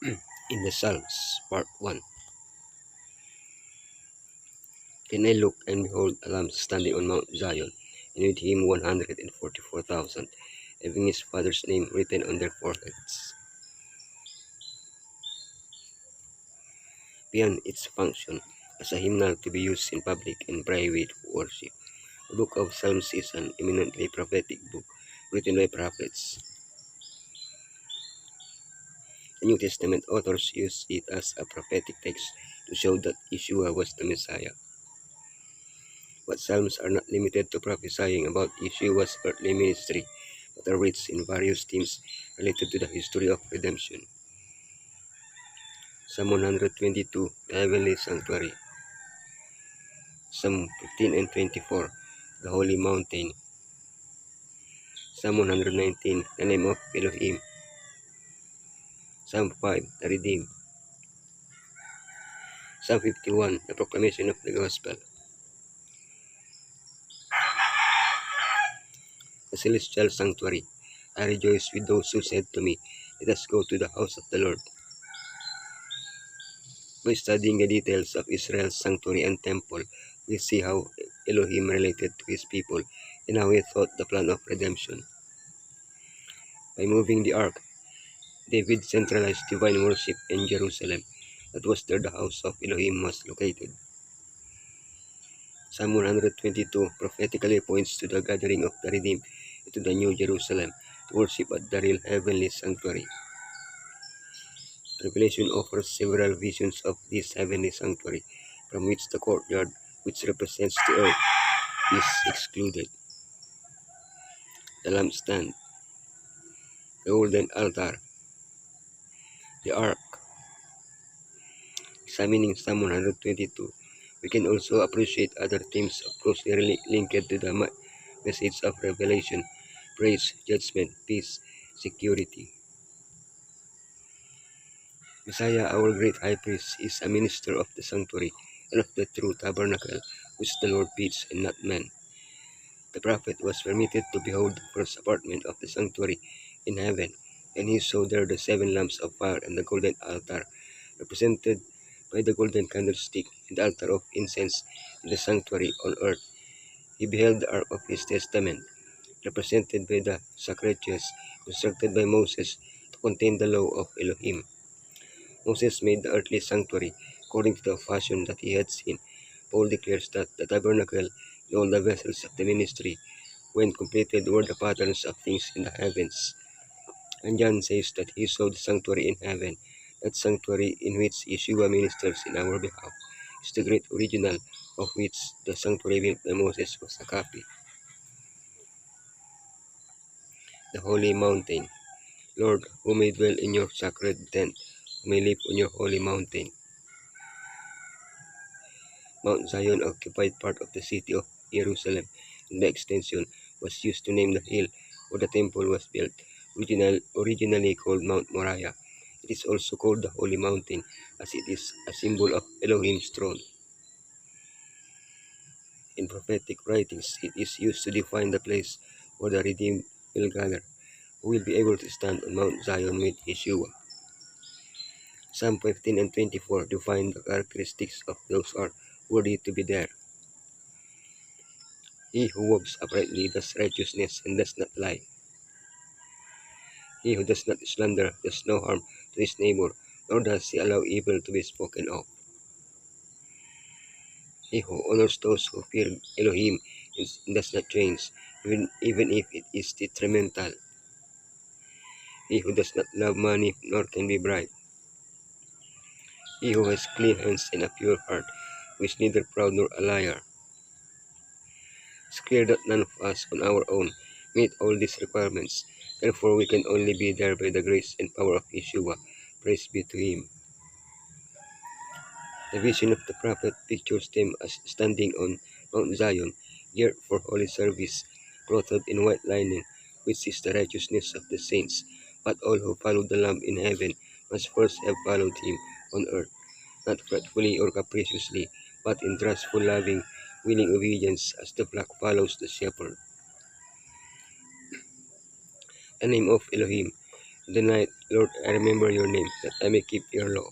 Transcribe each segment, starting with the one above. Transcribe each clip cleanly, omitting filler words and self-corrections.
In the Psalms, Part 1. Then I looked, and behold, a lamb standing on Mount Zion, and with him 144,000, having his father's name written on their foreheads. Beyond its function as a hymnal to be used in public and private worship, the Book of Psalms is an eminently prophetic book written by prophets. The New Testament authors use it as a prophetic text to show that Yeshua was the Messiah. But Psalms are not limited to prophesying about Yeshua's earthly ministry, but are rich in various themes related to the history of redemption. Psalm 122, the Heavenly Sanctuary. Psalm 15 and 24, the Holy Mountain. Psalm 119, the name of Elohim. Psalm 5, the Redeemed. Psalm 51, the Proclamation of the Gospel. The Celestial Sanctuary. I rejoice with those who said to me, "Let us go to the house of the Lord." By studying the details of Israel's sanctuary and temple, we see how Elohim related to his people and how he thought the plan of redemption. By moving the ark, David centralized divine worship in Jerusalem. That was where the house of Elohim was located. Psalm 122 prophetically points to the gathering of the redeemed into the New Jerusalem to worship at the real heavenly sanctuary. Revelation offers several visions of this heavenly sanctuary, from which the courtyard, which represents the earth, is excluded. The lampstand, the golden altar, the ark. Examining Psalm 122, we can also appreciate other themes closely linked to the message of revelation: praise, judgment, peace, security. Messiah, our great high priest, is a minister of the sanctuary and of the true tabernacle, which the Lord builds and not man. The prophet was permitted to behold the first apartment of the sanctuary in heaven, and he saw there the 7 lamps of fire and the golden altar, represented by the golden candlestick and the altar of incense in the sanctuary on earth. He beheld the ark of his testament, represented by the Sacratus, constructed by Moses to contain the law of Elohim. Moses made the earthly sanctuary according to the fashion that he had seen. Paul declares that the tabernacle and all the vessels of the ministry, when completed, were the patterns of things in the heavens. And John says that he saw the sanctuary in heaven. That sanctuary in which Yeshua ministers in our behalf is the great original, of which the sanctuary built by Moses was a copy. The holy mountain. Lord, who may dwell in your sacred tent, who may live on your holy mountain. Mount Zion occupied part of the city of Jerusalem, and the extension was used to name the hill where the temple was built, originally called Mount Moriah. It is also called the Holy Mountain, as it is a symbol of Elohim's throne. In prophetic writings, it is used to define the place where the redeemed will gather, who will be able to stand on Mount Zion with Yeshua. Psalm 15 and 24 define the characteristics of those who are worthy to be there. He who walks uprightly does righteousness and does not lie. He who does not slander does no harm to his neighbor, nor does he allow evil to be spoken of. He who honors those who fear Elohim does not change, even if it is detrimental. He who does not love money nor can be bribed. He who has clean hands and a pure heart, who is neither proud nor a liar. It's clear that none of us on our own meet all these requirements. Therefore, we can only be there by the grace and power of Yeshua. Praise be to him. The vision of the prophet pictures them as standing on Mount Zion, geared for holy service, clothed in white linen, which is the righteousness of the saints. But all who follow the Lamb in heaven must first have followed him on earth, not fretfully or capriciously, but in trustful, loving, willing obedience as the flock follows the shepherd. The name of Elohim. the night, Lord, I remember your name, that I may keep your law.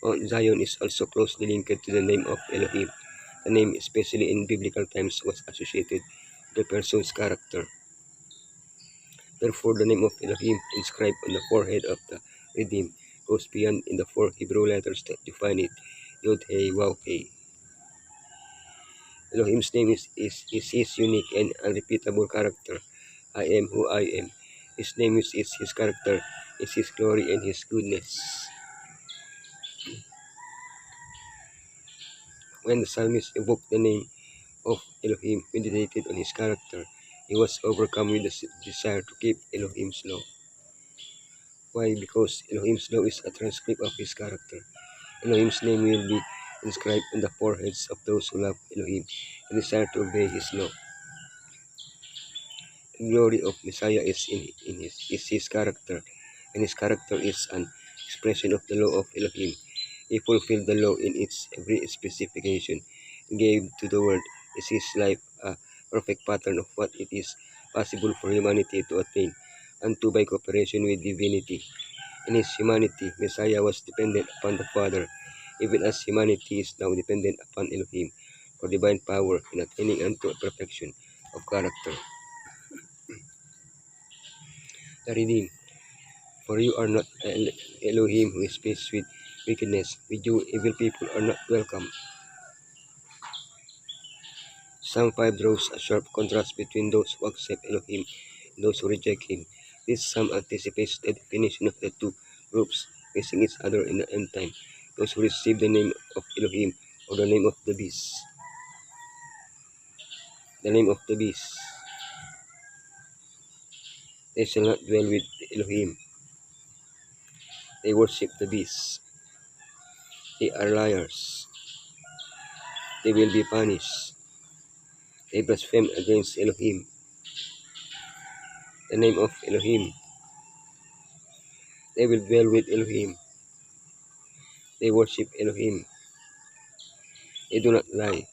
Mount Zion is also closely linked to the name of Elohim. The name, especially in biblical times, was associated with the person's character. Therefore, the name of Elohim inscribed on the forehead of the redeemed goes beyond in the four Hebrew letters that define it, Yod He Waw He. Elohim's name is his unique and unrepeatable character. I am who I am. His name is his character, is his glory and his goodness. When the psalmist evoked the name of Elohim, meditated on his character, he was overcome with the desire to keep Elohim's law. Why? Because Elohim's law is a transcript of his character. Elohim's name will be inscribed on the foreheads of those who love Elohim and desire to obey his law. The glory of Messiah is his character, and his character is an expression of the law of Elohim. He fulfilled the law in its every specification and gave to the world is his life a perfect pattern of what it is possible for humanity to attain unto by cooperation with divinity. In his humanity, Messiah was dependent upon the Father, even as humanity is now dependent upon Elohim for divine power in attaining unto a perfection of character. The redeemed. For you are not Elohim who is faced with wickedness. With you, evil people are not welcome. Psalm 5 draws a sharp contrast between those who accept Elohim and those who reject him. This psalm anticipates the definition of the two groups facing each other in the end time. Those who receive the name of Elohim or the name of the beast. The name of the beast. They shall not dwell with Elohim. They worship the beast. They are liars. They will be punished. They blaspheme against Elohim. The name of Elohim. They will dwell with Elohim. They worship Elohim. They do not lie.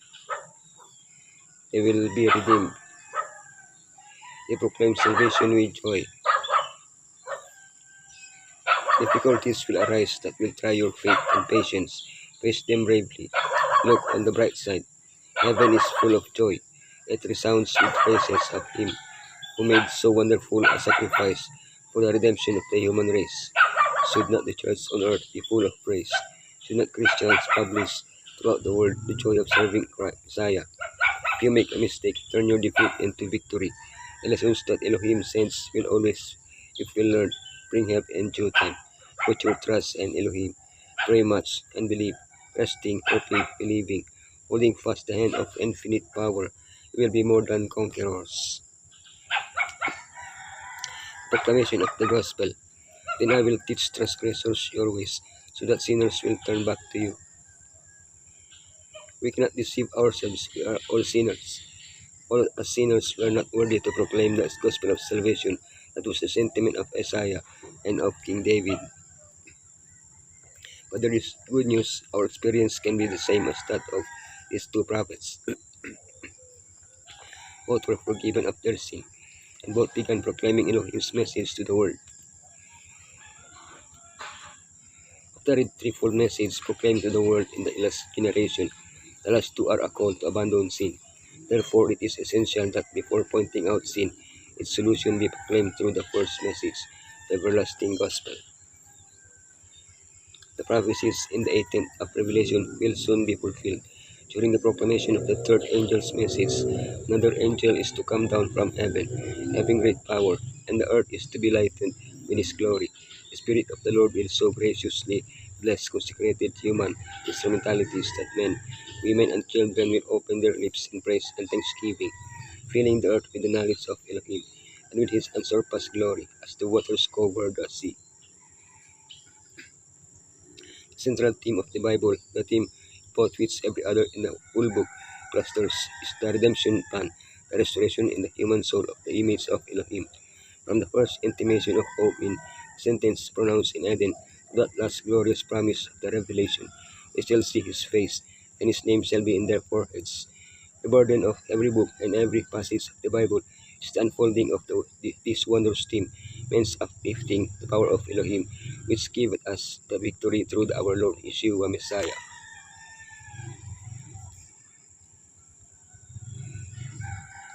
They will be redeemed. They proclaim salvation with joy. Difficulties will arise that will try your faith and patience. Face them bravely. Look on the bright side. Heaven is full of joy. It resounds with praises of him who made so wonderful a sacrifice for the redemption of the human race. Should not the church on earth be full of praise? Should not Christians publish throughout the world the joy of serving Messiah? If you make a mistake, turn your defeat into victory. The lessons that Elohim sends will always, if we learn, bring help in due time. Put your trust in Elohim. Pray much and believe, resting, hoping, believing, holding fast the hand of infinite power. You will be more than conquerors. Proclamation of the Gospel. Then I will teach transgressors your ways, so that sinners will turn back to you. We cannot deceive ourselves. We are all sinners. All as sinners were not worthy to proclaim the gospel of salvation. That was the sentiment of Isaiah and of King David. But there is good news. Our experience can be the same as that of these two prophets. Both were forgiven of their sin, and both began proclaiming Elohim's message to the world. After the threefold message proclaimed to the world in the last generation, the last two are a call to abandon sin. Therefore, it is essential that before pointing out sin, its solution be proclaimed through the first message, the everlasting gospel. The prophecies in the 18th of Revelation will soon be fulfilled. During the proclamation of the third angel's message, another angel is to come down from heaven, having great power, and the earth is to be lightened with his glory. The Spirit of the Lord will so graciously bless consecrated human instrumentalities that men, women, and children will open their lips in praise and thanksgiving, filling the earth with the knowledge of Elohim, and with his unsurpassed glory, as the waters cover the sea. Central theme of the Bible, the theme upon which every other in the whole book clusters, is the redemption plan, the restoration in the human soul of the image of Elohim. From the first intimation of hope in the sentence pronounced in Eden to that last glorious promise of the revelation, they shall see his face, and his name shall be in their foreheads. The burden of every book and every passage of the Bible is the unfolding of this wondrous theme means uplifting the power of Elohim, which gave us the victory through our Lord Yeshua Messiah.